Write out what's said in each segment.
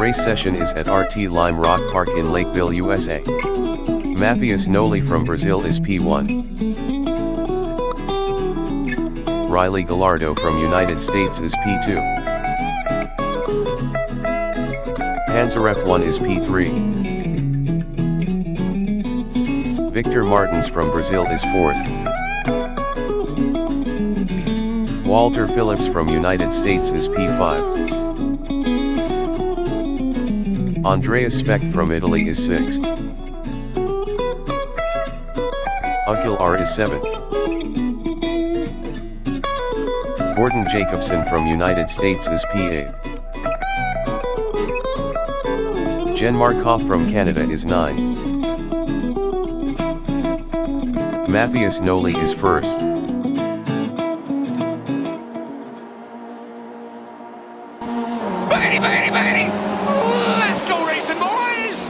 race session is at RT Lime Rock Park in Lakeville, USA. Matheus Noli from Brazil is P1. Riley Gallardo from United States is P2. Panzeref 1 is P3. Victor Martins from Brazil is 4th. Walter Phillips from United States is P5. Andreas Specht from Italy is 6th. Akil R is 7th. Gordon Jacobson from United States is P8. Jen Markov from Canada is 9th. Matheus Noli is 1st. Baggy, baggy, baggy! Let's go racing, boys!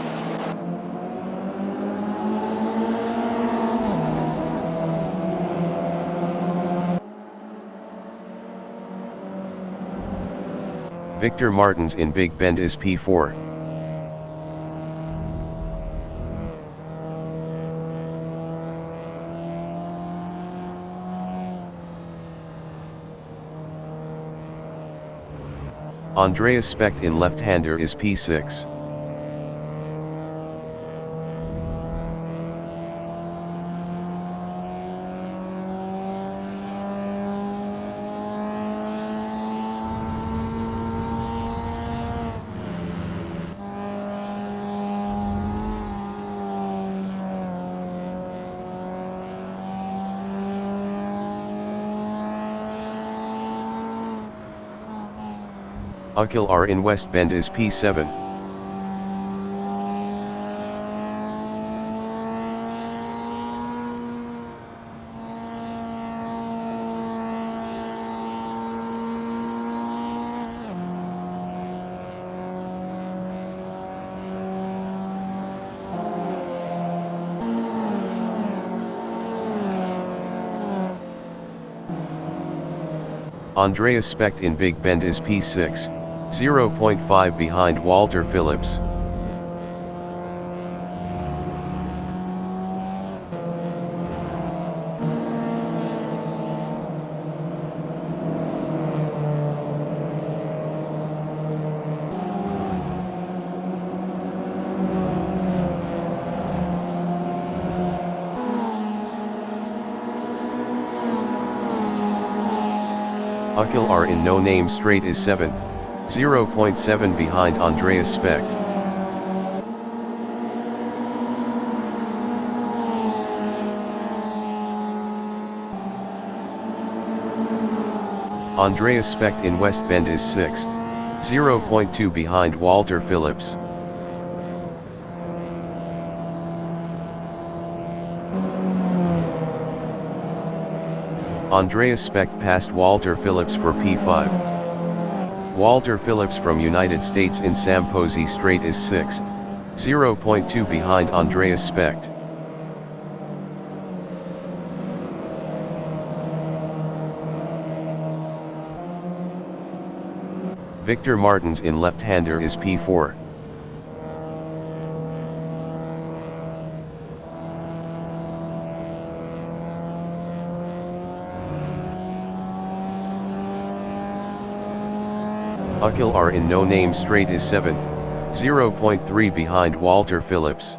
Victor Martins in Big Bend is P4. Andreas Specht in left-hander is P6. Akil R in West Bend is P7. Andreas Specht in Big Bend is P6. 0.5 behind Walter Phillips. Akil R in No Name Straight is 7th. 0.7 behind Andreas Specht. Andreas Specht in West Bend is 6th. 0.2 behind Walter Phillips. Andreas Specht passed Walter Phillips for P5. Walter Phillips from United States in Sam Posey Straight is 6th. 0.2 behind Andreas Specht. Victor Martins in left-hander is P4. Akil R in No Name Straight is 7th. 0.3 behind Walter Phillips.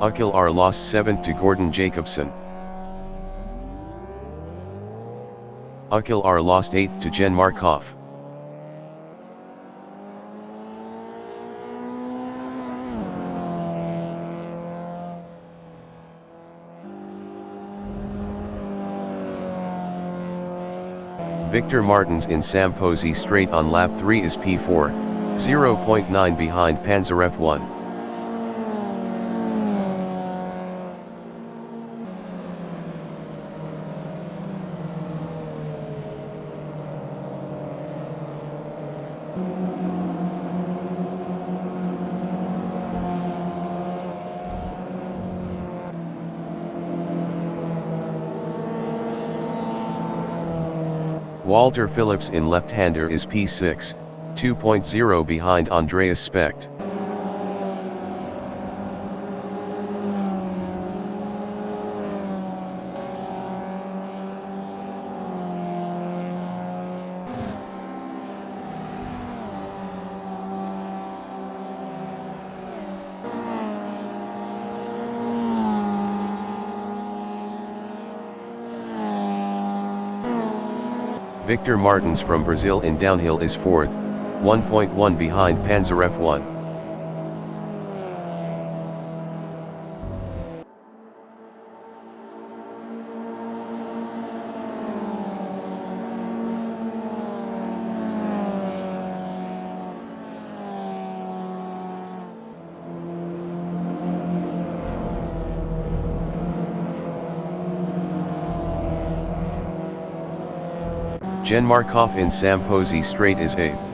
Akil R lost 7th to Gordon Jacobson. Akil R lost 8th to Jen Markov. Victor Martins in Sam Posey Straight on lap 3 is P4, 0.9 behind Panzeref 1. Walter Phillips in left-hander is P6, 2.0 behind Andreas Specht. Victor Martins from Brazil in downhill is 4th, 1.1 behind Panzer F1. Jen Markov in Sam Posey Straight is 8th.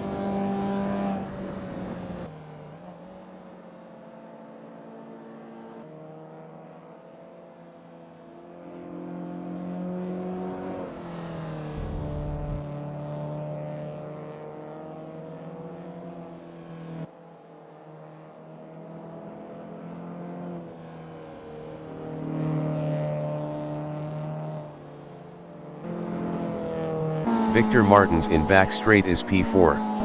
Victor Martins in back straight is P4.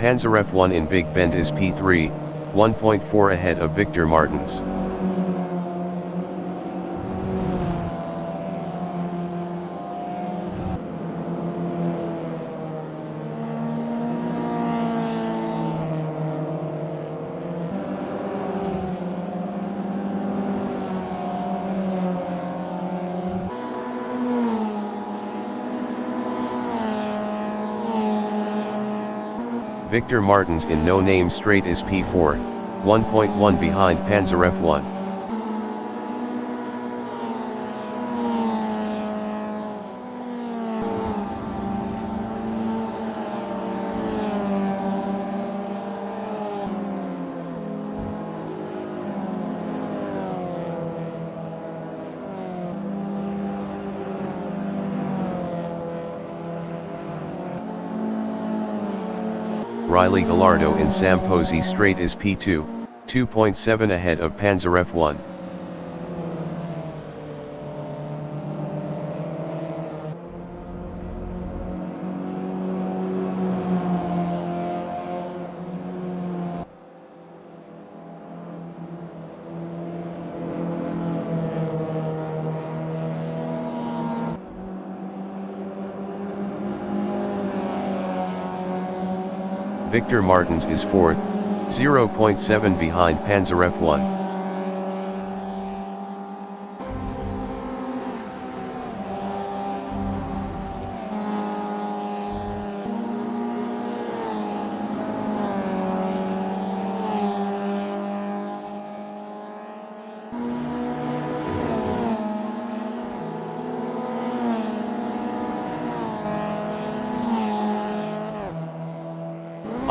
Panzer F1 in Big Bend is P3, 1.4 ahead of Victor Martins. Victor Martins in No Name Straight is P4, 1.1 behind Panzer F1. Riley Gallardo in Sam Posey Straight is P2, 2.7 ahead of Panzer F1. Victor Martins is 4th, 0.7 behind Panzer F1.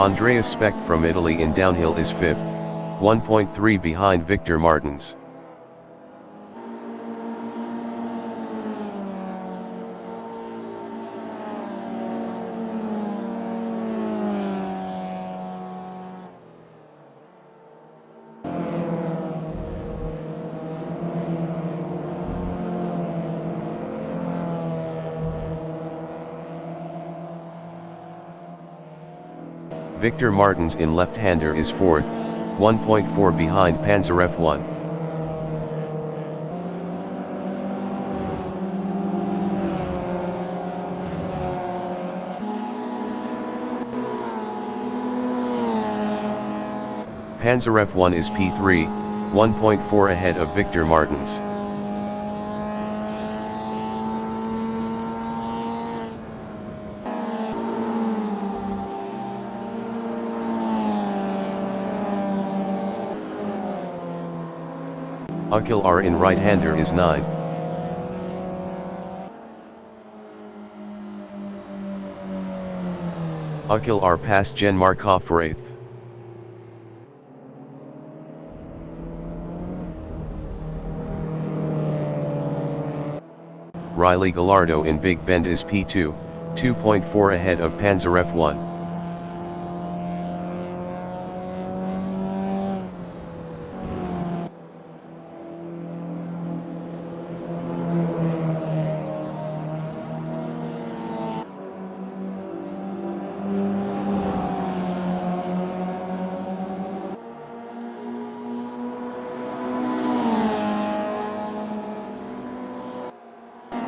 Andreas Specht from Italy in downhill is 5th, 1.3 behind Victor Martins. Victor Martins in left-hander is 4th, 1.4 behind Panzer F1. Panzer F1 is P3, 1.4 ahead of Victor Martins. Ukil R in right-hander is 9th. Ukil R passed Jen Markov for 8th. Riley Gallardo in Big Bend is P2, 2.4 ahead of Panzer F1.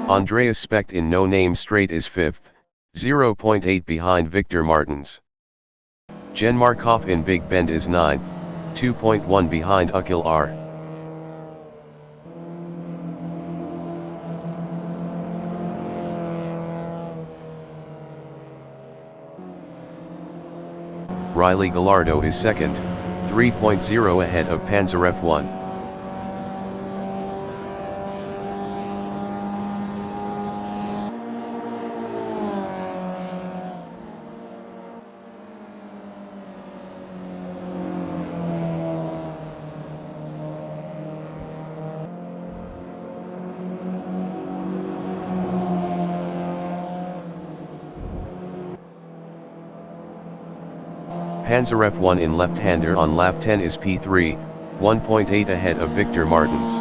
Andreas Specht in No Name Straight is 5th, 0.8 behind Victor Martins. Jen Markov in Big Bend is 9th, 2.1 behind Ukil R. Riley Gallardo is 2nd, 3.0 ahead of Panzer F1. Panzer F1 in left-hander on lap 10 is P3, 1.8 ahead of Victor Martins.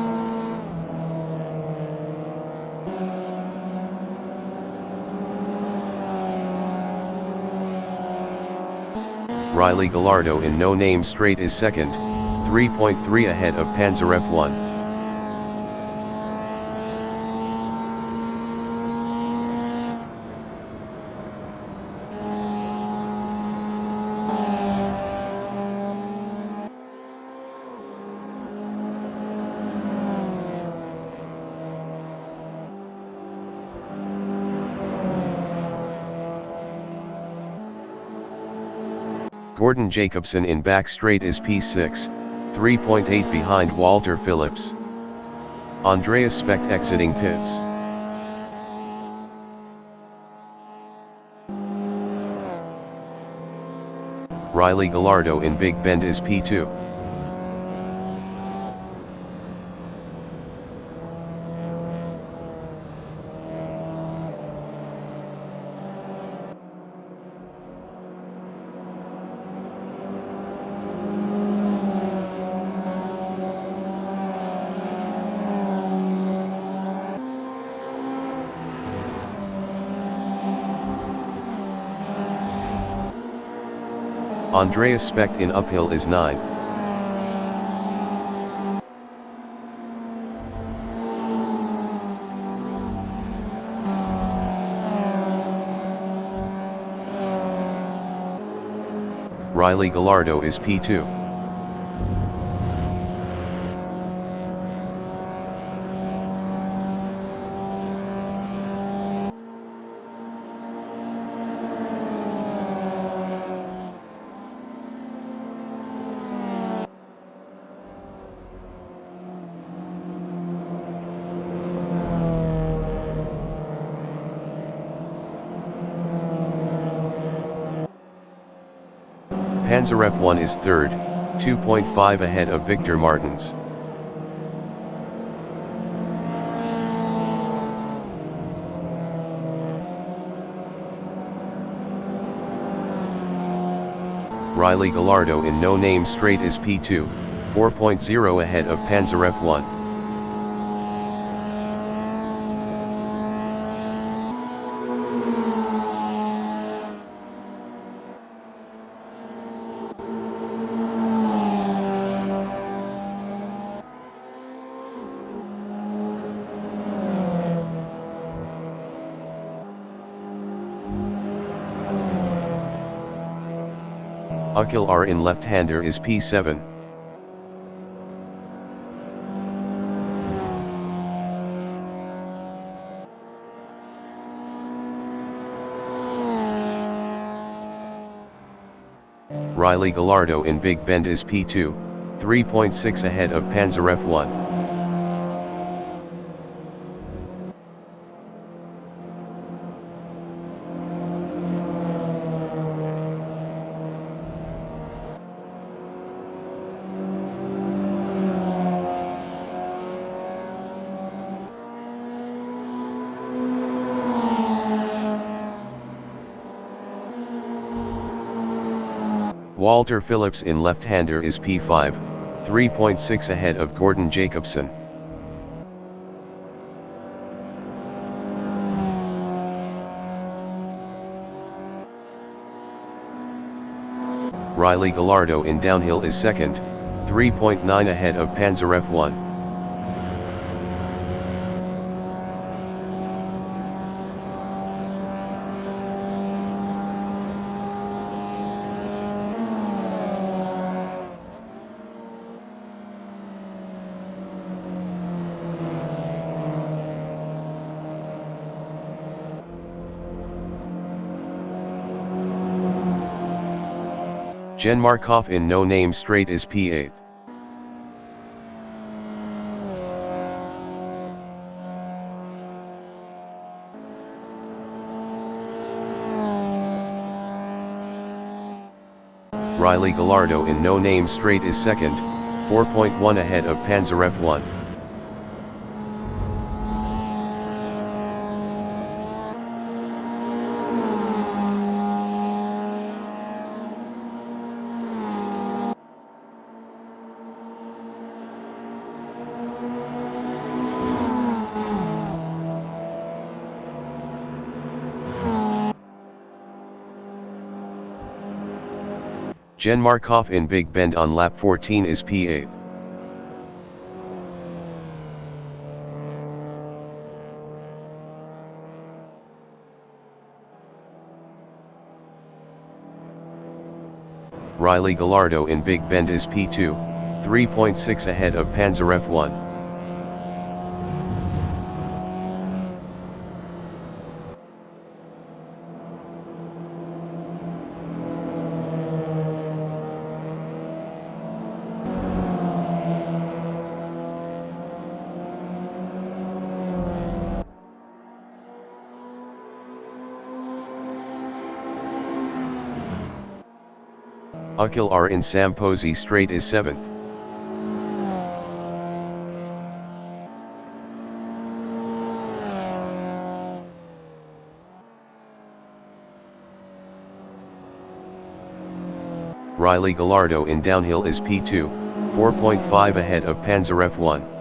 Riley Gallardo in No Name Straight is 2nd, 3.3 ahead of Panzer F1. Gordon Jacobson in back straight is P6, 3.8 behind Walter Phillips. Andreas Specht exiting pits. Riley Gallardo in Big Bend is P2. Andreas Specht in uphill is 9th. Riley Gallardo is P2. Panzer F1 is 3rd, 2.5 ahead of Victor Martins. Riley Gallardo in No Name Straight is P2, 4.0 ahead of Panzer F1. Ukil R in left-hander is P7. Riley Gallardo in Big Bend is P2, 3.6 ahead of Panzer F1. Walter Phillips in left-hander is P5, 3.6 ahead of Gordon Jacobson. Riley Gallardo in downhill is second, 3.9 ahead of Panzer F1. Jen Markov in No Name Straight is P8. Riley Gallardo in No Name Straight is second, 4.1 ahead of Panzer F1. Jen Markov in Big Bend on lap 14 is P8. Riley Gallardo in Big Bend is P2, 3.6 ahead of Panzer F1. Akil R in Sam Posey Straight is 7th. Riley Gallardo in downhill is P2, 4.5 ahead of Panzer F1.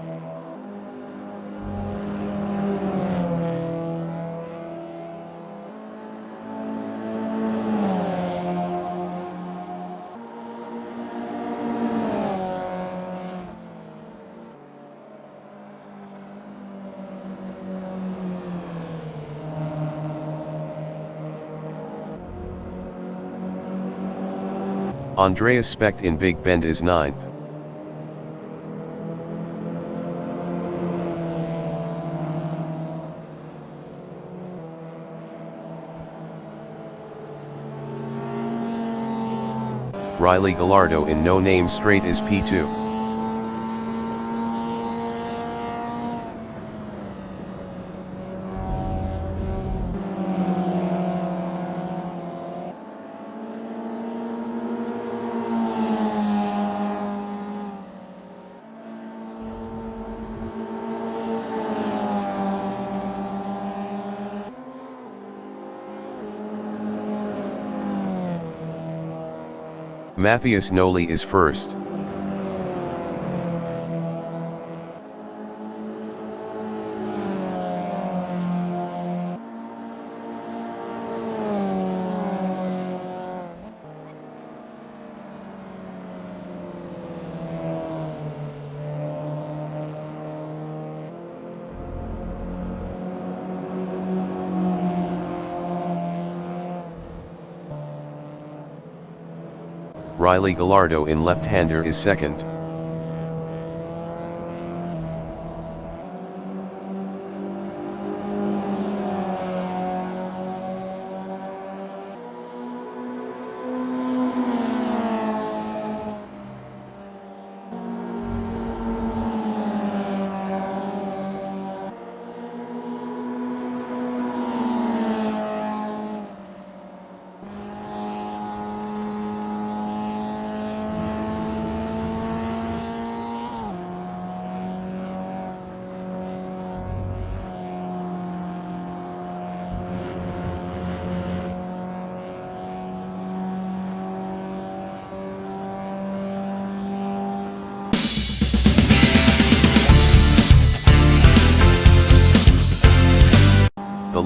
Andreas Specht in Big Bend is 9th. Riley Gallardo in No Name Straight is P2. Matthias Noli is first. Riley Gallardo in left-hander is second.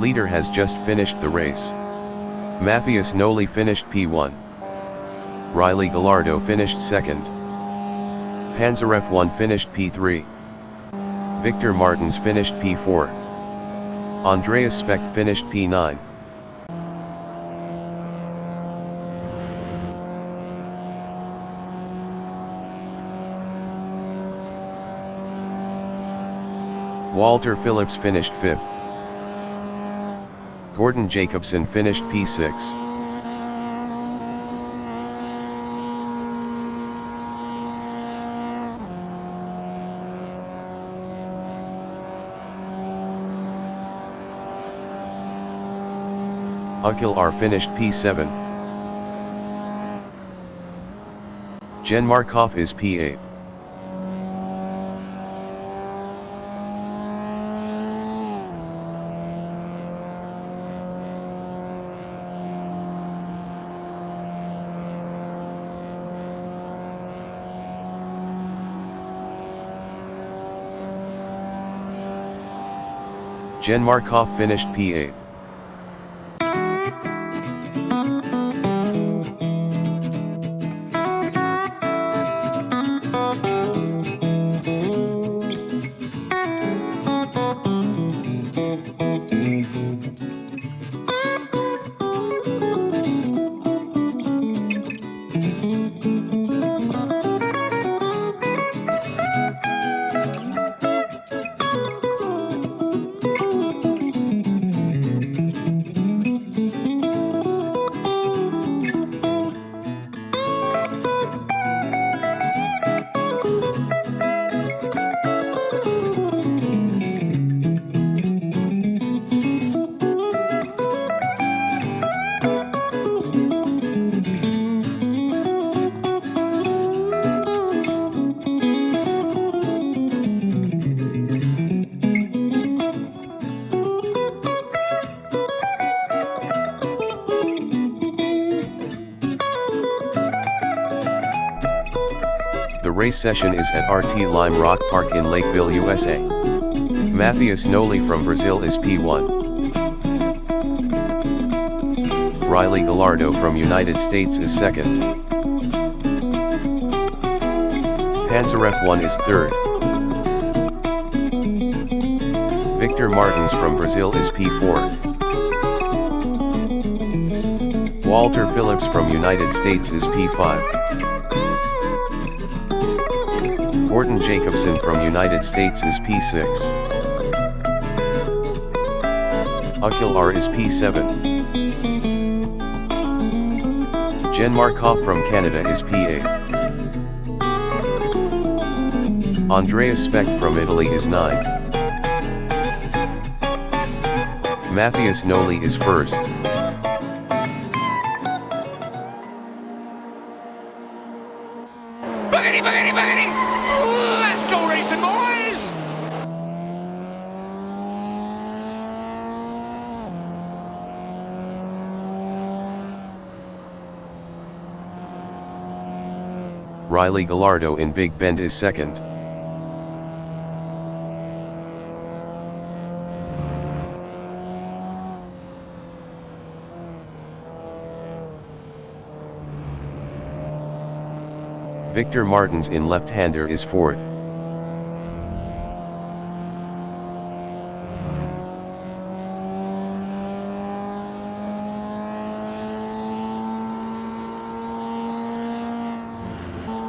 leader has just finished the race. Matthias Noli finished P1. Riley Gallardo finished second. Panzerf 1 finished P3. Victor Martins finished P4. Andreas Specht finished P9. Walter Phillips finished 5th. Gordon Jacobson finished P6. Akhil R finished P7. Jen Markov is P8. Jen Markov finished P8. The race session is at RT Lime Rock Park in Lakeville, USA. Matthias Noli from Brazil is P1. Riley Gallardo from United States is second. Panzerf 1 is third. Victor Martins from Brazil is P4. Walter Phillips from United States is P5. Gordon Jacobson from United States is P6. Akhil R is P7. Jen Markov from Canada is P8. Andreas Specht from Italy is 9. Matthias Noli is first. Boogity, boogity, boogity! Let's go racing, boys! Riley Gallardo in Big Bend is second. Victor Martins in left-hander is fourth.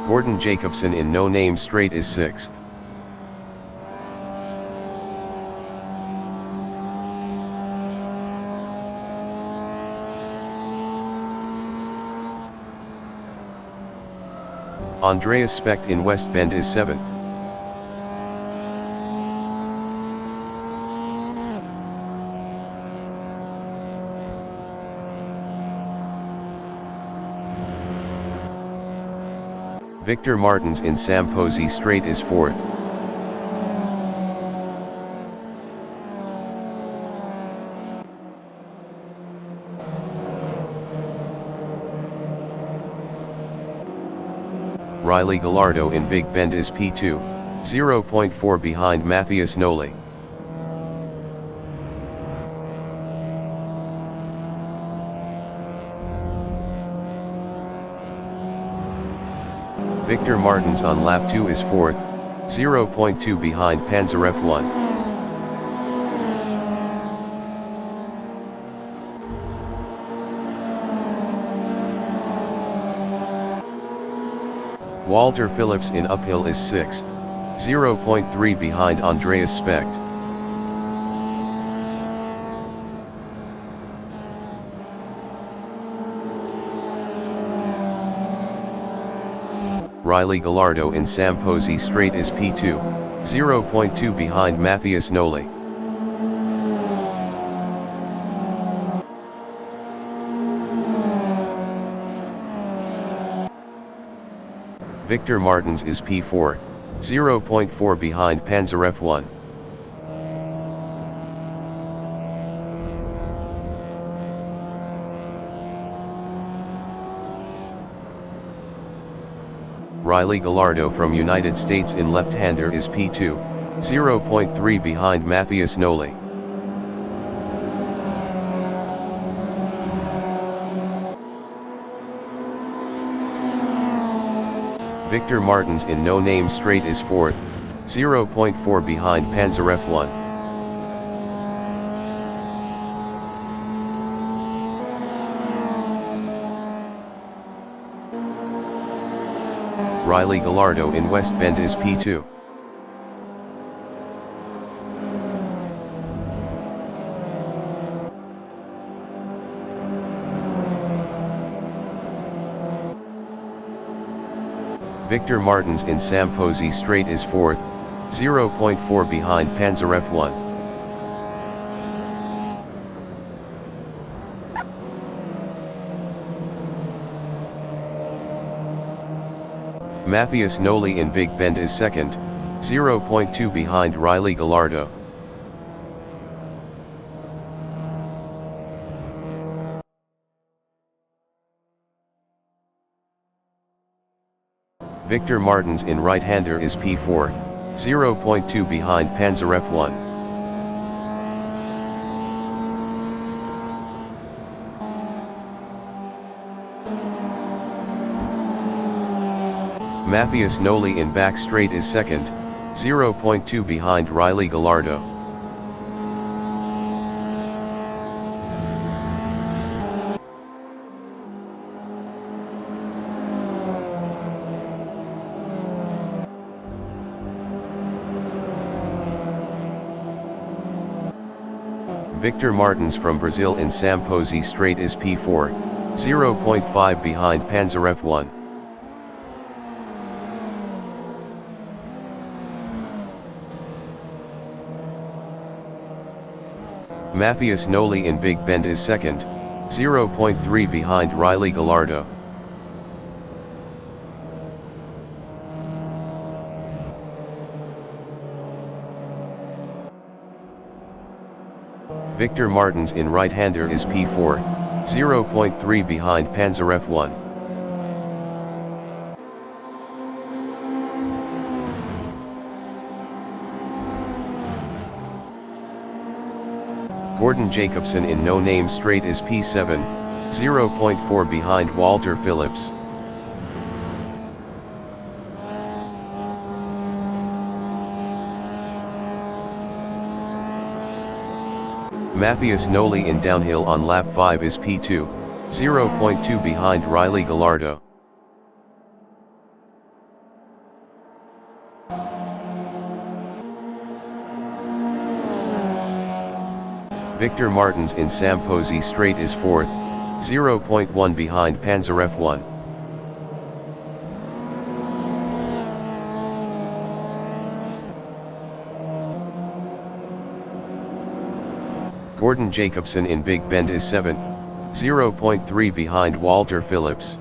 Gordon Jacobson in no-name straight is sixth. Andreas Specht in West Bend is 7th. Victor Martins in Sam Posey Straight is 4th. Riley Gallardo in Big Bend is P2, 0.4 behind Matthias Noli. Victor Martins on lap 2 is 4th, 0.2 behind Panzer F1. Walter Phillips in uphill is 6th, 0.3 behind Andreas Specht. Riley Gallardo in Samposi Straight is P2, 0.2 behind Matthias Noli. Victor Martins is P4, 0.4 behind Panzer F1. Riley Gallardo from United States in left-hander is P2, 0.3 behind Matthias Noli. Victor Martins in no-name straight is 4th, 0.4 behind Panzer F1. Riley Gallardo in West Bend is P2. Victor Martins in Samposi Straight is 4th, 0.4 behind Panzer F1. Matthias Noli in Big Bend is 2nd, 0.2 behind Riley Gallardo. Victor Martins in right-hander is P4, 0.2 behind Panzer F1. Matthias Noli in back straight is 2nd, 0.2 behind Riley Gallardo. Victor Martins from Brazil in Samposi Straight is P4, 0.5 behind Panzer F1. Matthias Noli in Big Bend is 2nd, 0.3 behind Riley Gallardo. Victor Martins in right-hander is P4, 0.3 behind Panzer F1. Gordon Jacobson in no-name straight is P7, 0.4 behind Walter Phillips. Matthias Noli in downhill on lap 5 is P2, 0.2 behind Riley Gallardo. Victor Martins in Samposi Straight is 4th, 0.1 behind Panzer F1. Gordon Jacobson in Big Bend is 7th, 0.3 behind Walter Phillips.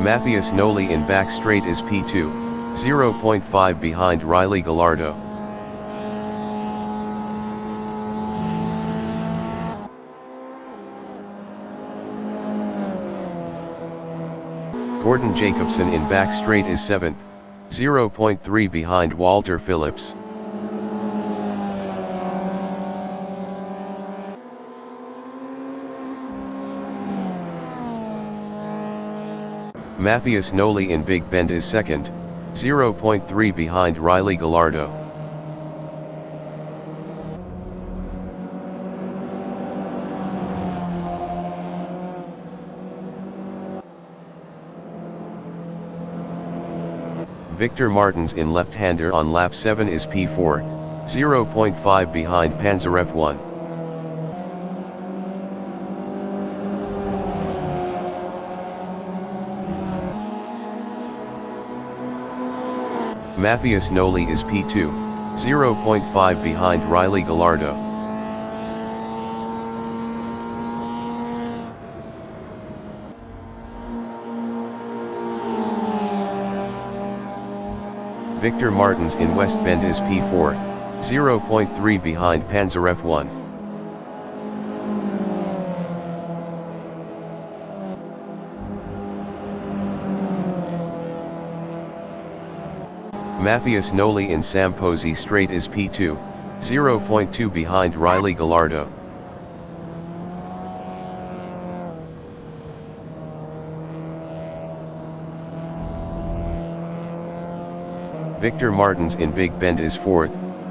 Matthias Noli in back straight is P2, 0.5 behind Riley Gallardo. Gordon Jacobson in back straight is 7th, 0.3 behind Walter Phillips. Matthias Noli in Big Bend is 2nd, 0.3 behind Riley Gallardo. Victor Martins in left-hander on lap 7 is P4, 0.5 behind Pansarev 1. Matthias Noli is P2, 0.5 behind Riley Gallardo. Victor Martins in West Bend is P4, 0.3 behind Pansarev 1. Matthias Noli in Samposi Straight is P2, 0.2 behind Riley Gallardo. Victor Martins in Big Bend is 4th,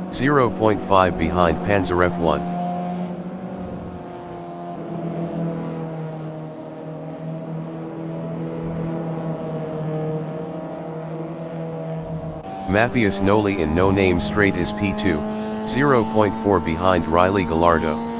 0.5 behind Pansarev 1. Matthias Noli in No Name Straight is P2, 0.4 behind Riley Gallardo.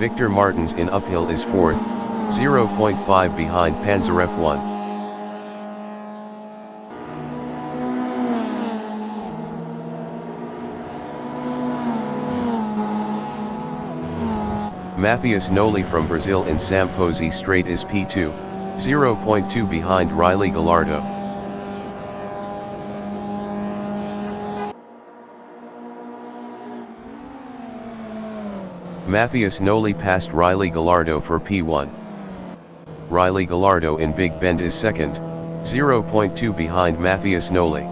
Victor Martins in Uphill is 4th, 0.5 behind Pansarev 1. Matthias Noli from Brazil in Samposi Straight is P2, 0.2 behind Riley Gallardo. Matthias Noli passed Riley Gallardo for P1. Riley Gallardo in Big Bend is 2nd, 0.2 behind Matthias Noli.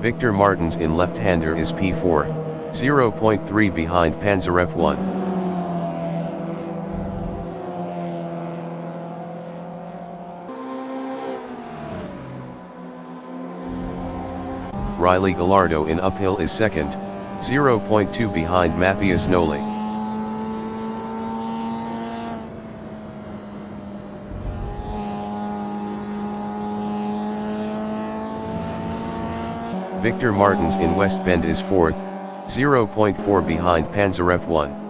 Victor Martins in left-hander is P4, 0.3 behind Pansarev 1. Riley Gallardo in Uphill is 2nd, 0.2 behind Matthias Noli. Victor Martins in West Bend is 4th, 0.4 behind Pansarev 1.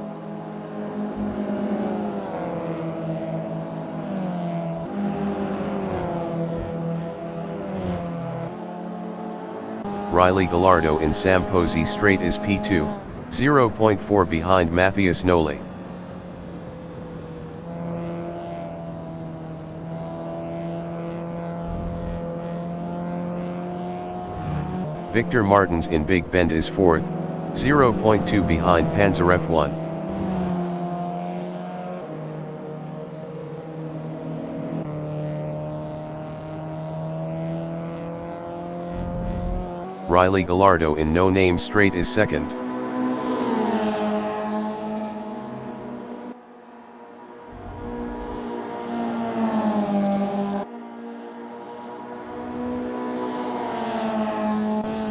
Riley Gallardo in Samposi Straight is P2, 0.4 behind Matthias Noli. Victor Martins in Big Bend is 4th, 0.2 behind Pansarev 1. Riley Gallardo in No Name Straight is 2nd.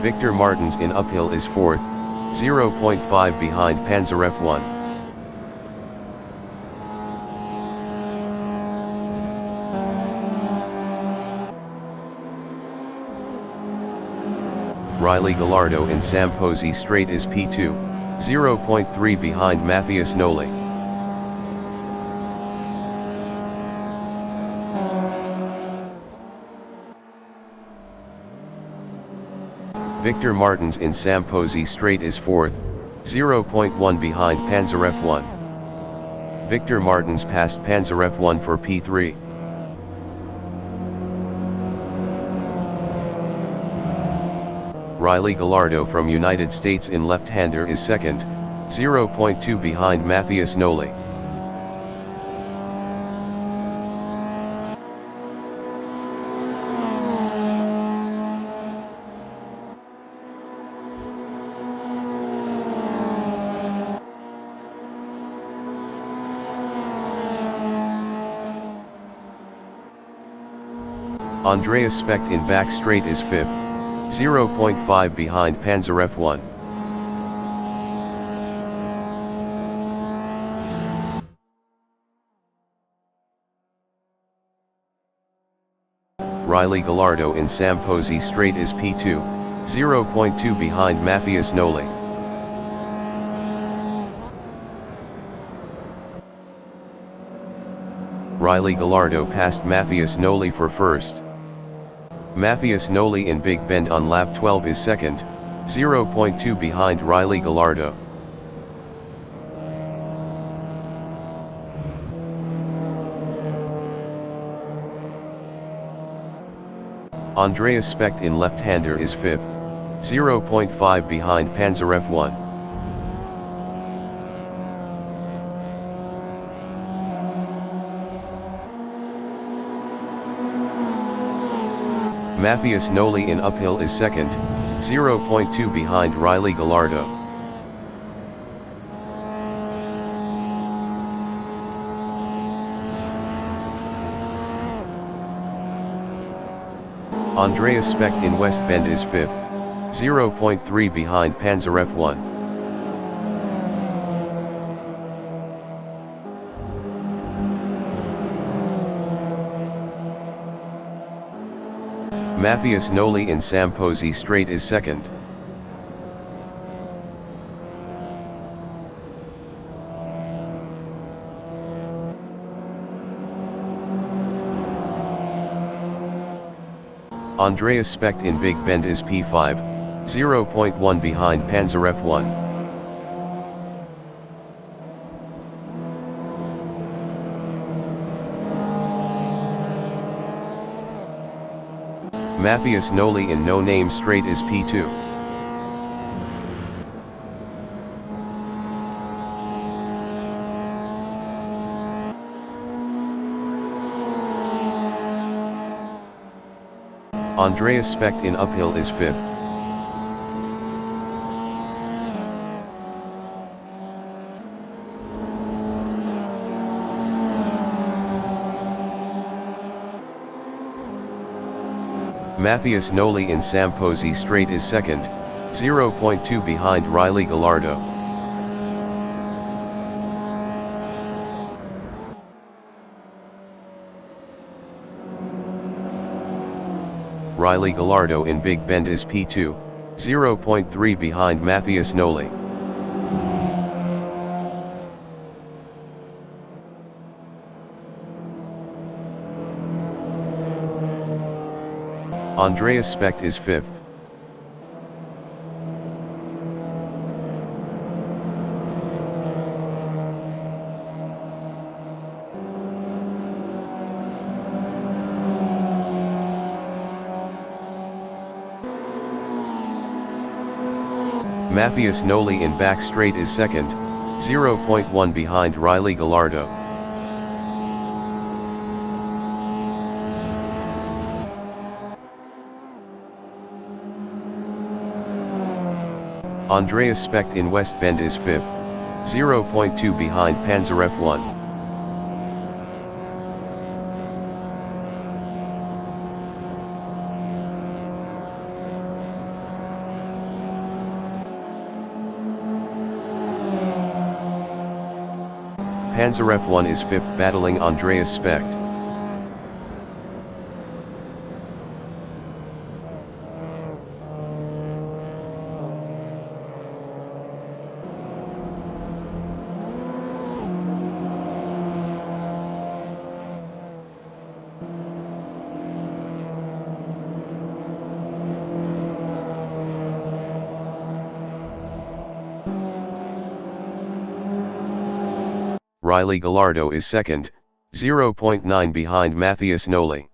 Victor Martins in Uphill is 4th, 0.5 behind Pansarev 1. Riley Gallardo in Samposi Straight is P2, 0.3 behind Matthias Noli. Victor Martins in Samposi Straight is 4th, 0.1 behind Pansarev 1. Victor Martins passed Panzer F1 for P3. Riley Gallardo from United States in left-hander is second, 0.2 behind Matthias Noli. Andreas Specht in back straight is fifth, 0.5 behind Panzer F1. Riley Gallardo in Samposi straight is P2, 0.2 behind Matthias Noli. Riley Gallardo passed Matthias Noli for first. Matthias Noli in Big Bend on lap 12 is second, 0.2 behind Riley Gallardo. Andreas Specht in left-hander is fifth, 0.5 behind Panzer F1. Matthias Noli in uphill is second, 0.2 behind Riley Gallardo. Andreas Specht in West Bend is fifth, 0.3 behind Panzer F1. Matthias Noli in Samposi straight is second. Andreas Specht in Big Bend is P5, 0.1 behind Panzer F1. Matthias Noli in No Name straight is P2. Andreas Specht in uphill is fifth. Matthias Noli in Samposi straight is second, 0.2 behind Riley Gallardo. Riley Gallardo in Big Bend is P2, 0.3 behind Matthias Noli. Andreas Specht is fifth. Matthias Noli in back straight is second, 0.1 behind Riley Gallardo. Andreas Specht in West Bend is fifth, 0.2 behind Panzer F1. Panzer F1 is fifth battling Andreas Specht. Riley Gallardo is second, 0.9 behind Matthias Noli.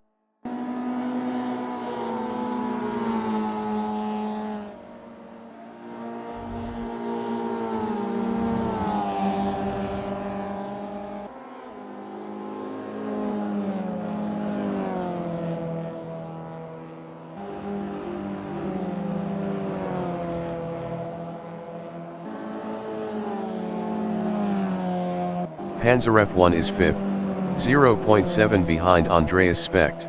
Panzer F1 is 5th, 0.7 behind Andreas Specht.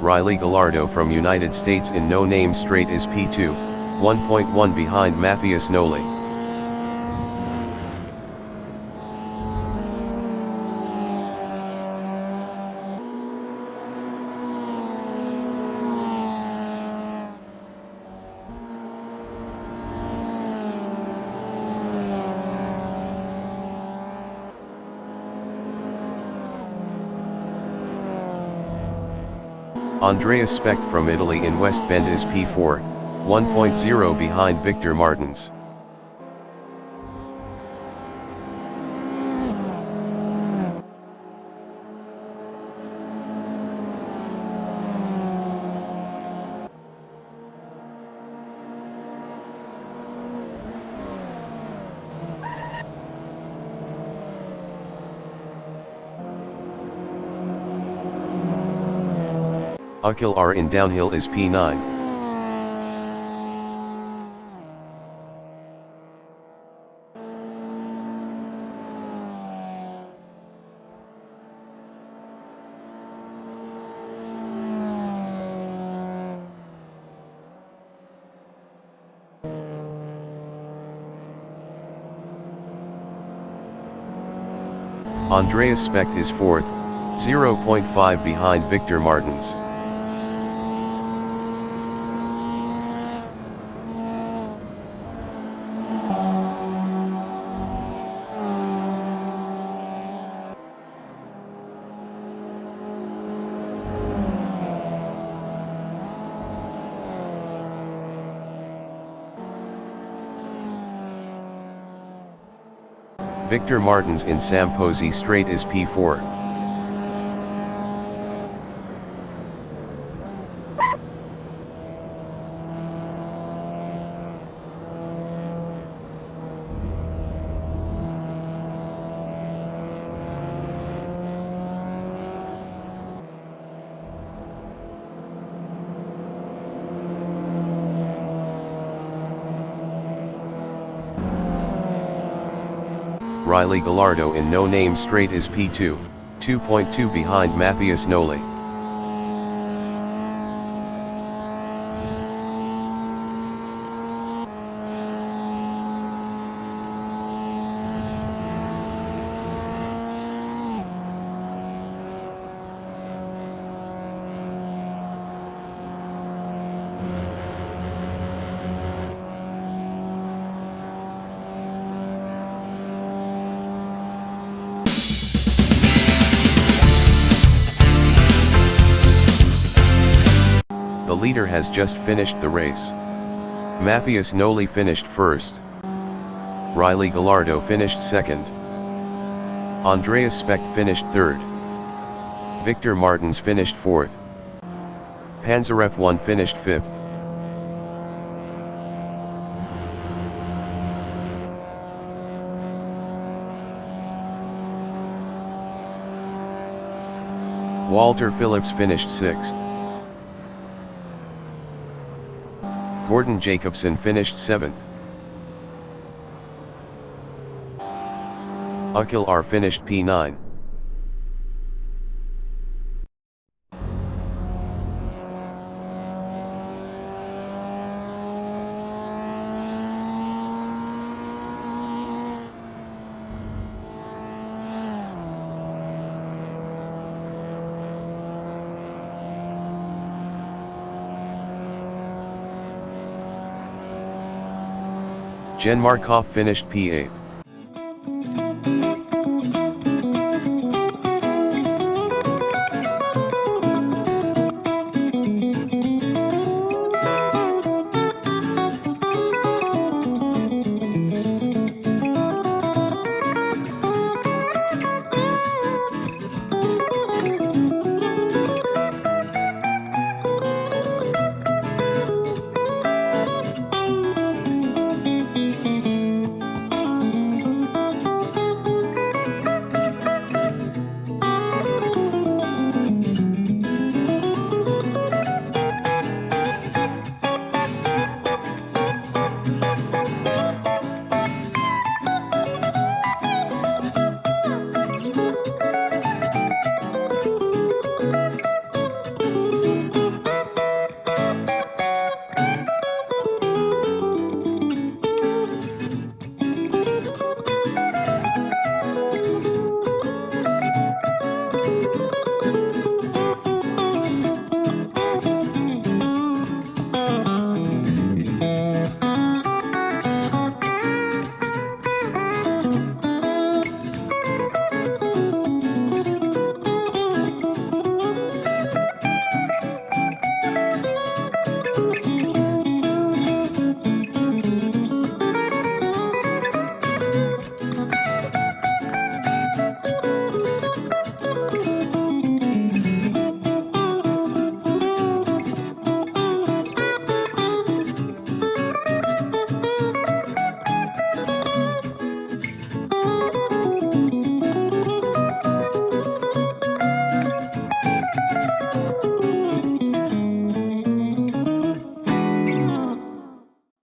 Riley Gallardo from United States in No Name Straight is P2, 1.1 behind Matthias Noli. Andreas Specht from Italy in West Bend is P4, 1.0 behind Victor Martins. Akil R in downhill is P9. Andreas Specht is 4th, 0.5 behind Victor Martins. Victor Martins in Sam Posey Straight is P4. Riley Gallardo in No Name Straight is P2, 2.2 behind Matthias Noli. The leader has just finished the race. Matthias Noli finished first. Riley Gallardo finished second. Andreas Specht finished third. Victor Martins finished fourth. Panzer F1 finished fifth. Walter Phillips finished sixth. Gordon Jacobson finished 7th. Akil R finished P9. Jen Markov finished P8.